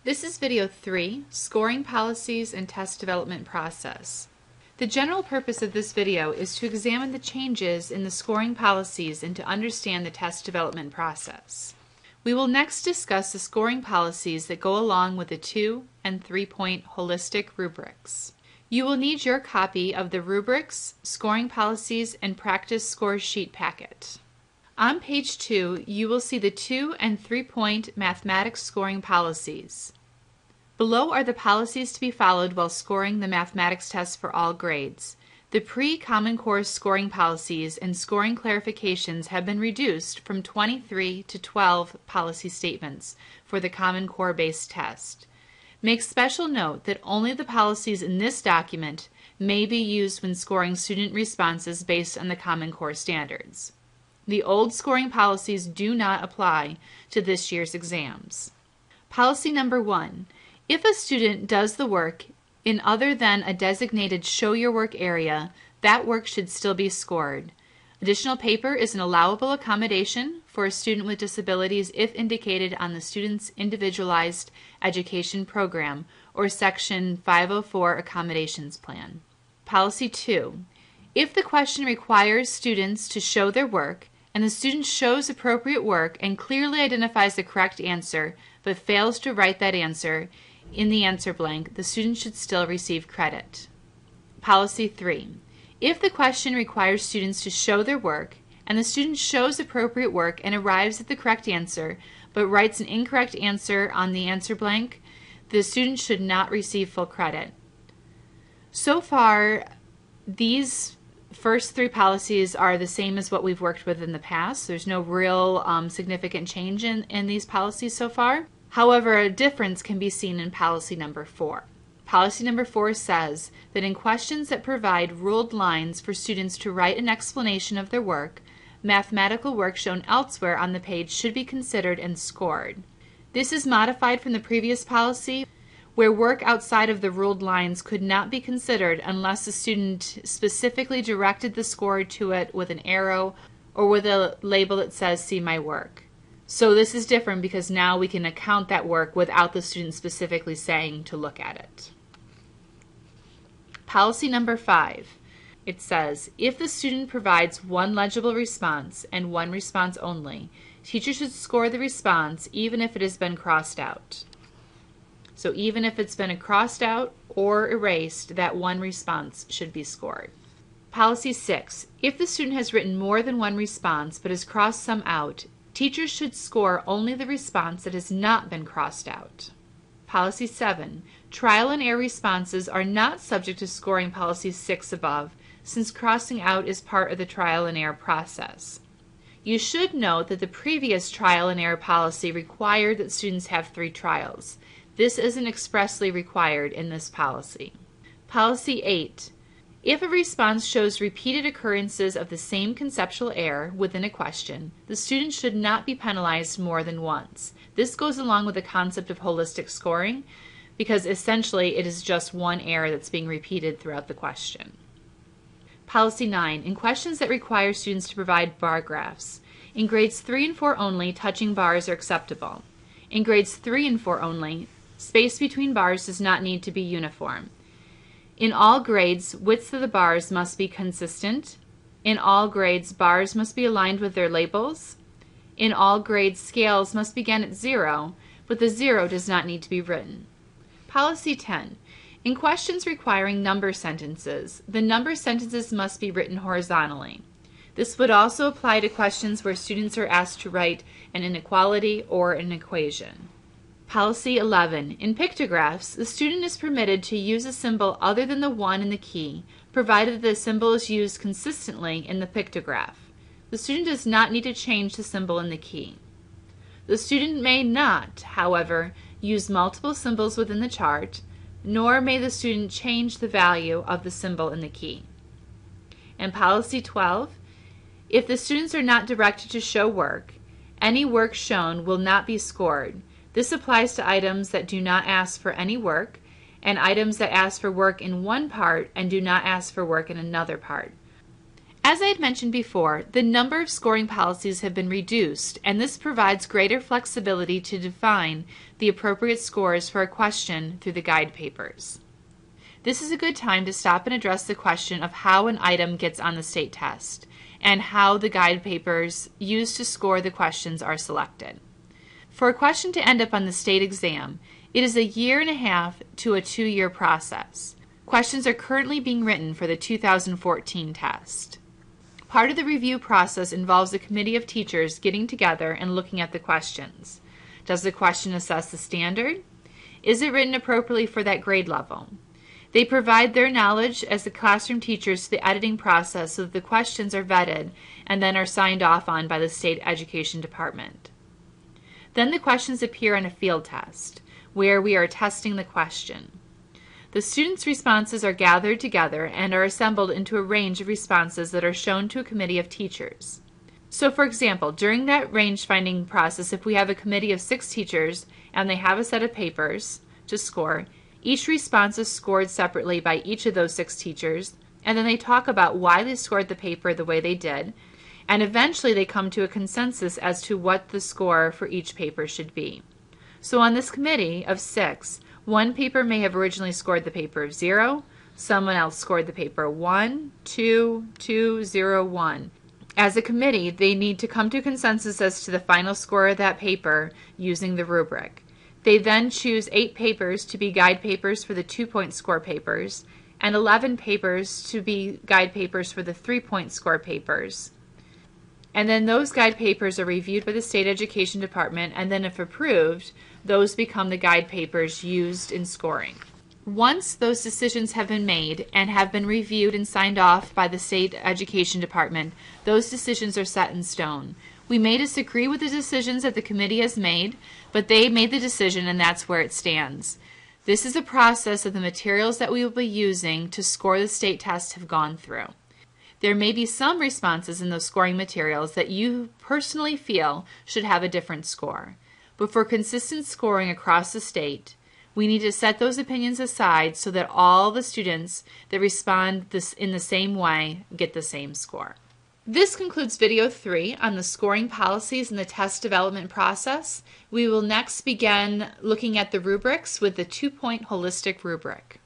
This is video 3, Scoring Policies and Test Development Process. The general purpose of this video is to examine the changes in the scoring policies and to understand the test development process. We will next discuss the scoring policies that go along with the 2- and 3-point holistic rubrics. You will need your copy of the rubrics, scoring policies, and practice score sheet packet. On page 2, you will see the 2- and 3-point mathematics scoring policies. Below are the policies to be followed while scoring the mathematics test for all grades. The pre-Common Core scoring policies and scoring clarifications have been reduced from 23 to 12 policy statements for the Common Core based test. Make special note that only the policies in this document may be used when scoring student responses based on the Common Core standards. The old scoring policies do not apply to this year's exams. Policy number 1. If a student does the work in other than a designated Show Your Work area, that work should still be scored. Additional paper is an allowable accommodation for a student with disabilities if indicated on the student's individualized education program or Section 504 accommodations plan. Policy 2. If the question requires students to show their work and the student shows appropriate work and clearly identifies the correct answer but fails to write that answer in the answer blank, the student should still receive credit. Policy 3. If the question requires students to show their work and the student shows appropriate work and arrives at the correct answer but writes an incorrect answer on the answer blank, the student should not receive full credit. So far, these first 3 policies are the same as what we've worked with in the past. There's no real significant change in these policies so far. However, a difference can be seen in policy number 4. Policy number 4 says that in questions that provide ruled lines for students to write an explanation of their work, mathematical work shown elsewhere on the page should be considered and scored. This is modified from the previous policy where work outside of the ruled lines could not be considered unless the student specifically directed the score to it with an arrow or with a label that says "See my work." So this is different because now we can account that work without the student specifically saying to look at it. Policy number 5. It says, if the student provides one legible response and one response only, teacher should score the response even if it has been crossed out. So even if it's been crossed out or erased, that one response should be scored. Policy 6. If the student has written more than one response but has crossed some out, teachers should score only the response that has not been crossed out. Policy 7. Trial and error responses are not subject to scoring policy 6 above, since crossing out is part of the trial and error process. You should note that the previous trial and error policy required that students have 3 trials. This isn't expressly required in this policy. Policy 8. If a response shows repeated occurrences of the same conceptual error within a question, the student should not be penalized more than once. This goes along with the concept of holistic scoring because essentially it is just one error that's being repeated throughout the question. Policy 9. In questions that require students to provide bar graphs. In grades 3 and 4 only, touching bars are acceptable. In grades 3 and 4 only, space between bars does not need to be uniform. In all grades, widths of the bars must be consistent. In all grades, bars must be aligned with their labels. In all grades, scales must begin at 0, but the 0 does not need to be written. Policy 10. In questions requiring number sentences, the number sentences must be written horizontally. This would also apply to questions where students are asked to write an inequality or an equation. Policy 11. In pictographs, the student is permitted to use a symbol other than the 1 in the key, provided that the symbol is used consistently in the pictograph. The student does not need to change the symbol in the key. The student may not, however, use multiple symbols within the chart, nor may the student change the value of the symbol in the key. And Policy 12. If the students are not directed to show work, any work shown will not be scored. This applies to items that do not ask for any work and items that ask for work in one part and do not ask for work in another part. As I had mentioned before, the number of scoring policies have been reduced, and this provides greater flexibility to define the appropriate scores for a question through the guide papers. This is a good time to stop and address the question of how an item gets on the state test and how the guide papers used to score the questions are selected. For a question to end up on the state exam, it is a 1.5 to a 2-year process. Questions are currently being written for the 2014 test. Part of the review process involves a committee of teachers getting together and looking at the questions. Does the question assess the standard? Is it written appropriately for that grade level? They provide their knowledge as the classroom teachers to the editing process so that the questions are vetted and then are signed off on by the state education department. Then the questions appear on a field test, where we are testing the question. The students' responses are gathered together and are assembled into a range of responses that are shown to a committee of teachers. So for example, during that range finding process, if we have a committee of 6 teachers and they have a set of papers to score, each response is scored separately by each of those 6 teachers, and then they talk about why they scored the paper the way they did, and eventually they come to a consensus as to what the score for each paper should be. So on this committee of 6, one paper may have originally scored the paper of 0, someone else scored the paper 1, 2, 2, 0, 1. As a committee, they need to come to consensus as to the final score of that paper using the rubric. They then choose 8 papers to be guide papers for the 2-point score papers, and 11 papers to be guide papers for the 3-point score papers. And then those guide papers are reviewed by the State Education Department, and then if approved, those become the guide papers used in scoring. Once those decisions have been made and have been reviewed and signed off by the State Education Department, those decisions are set in stone. We may disagree with the decisions that the committee has made, but they made the decision and that's where it stands. This is a process of the materials that we will be using to score the state test have gone through. There may be some responses in those scoring materials that you personally feel should have a different score. But for consistent scoring across the state, we need to set those opinions aside so that all the students that respond in the same way get the same score. This concludes video 3 on the scoring policies and the test development process. We will next begin looking at the rubrics with the 2-point holistic rubric.